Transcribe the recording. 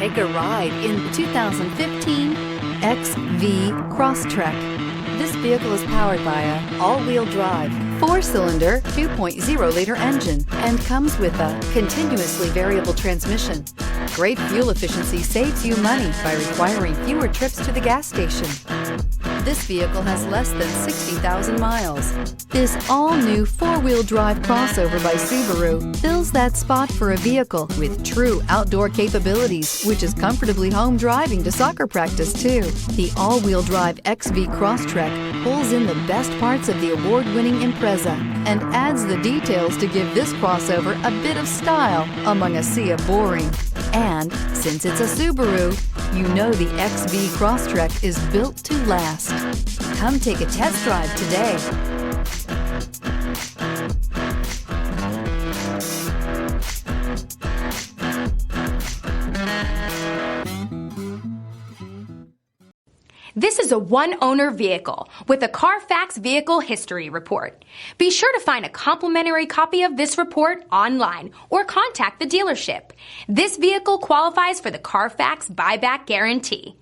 Take a ride in the 2015 XV Crosstrek. This vehicle is powered by a all-wheel drive, 4-cylinder, 2.0-liter engine and comes with a continuously variable transmission. Great fuel efficiency saves you money by requiring fewer trips to the gas station. This vehicle has less than 60,000 miles. This all-new 4-wheel drive crossover by Subaru fills that spot for a vehicle with true outdoor capabilities, which is comfortably home driving to soccer practice too. The all-wheel drive XV Crosstrek pulls in the best parts of the award-winning Impreza and adds the details to give this crossover a bit of style among a sea of boring. And since it's a Subaru, you know the XV Crosstrek is built to last. Come take a test drive today. This is a one-owner vehicle with a Carfax Vehicle History Report. Be sure to find a complimentary copy of this report online or contact the dealership. This vehicle qualifies for the Carfax Buyback Guarantee.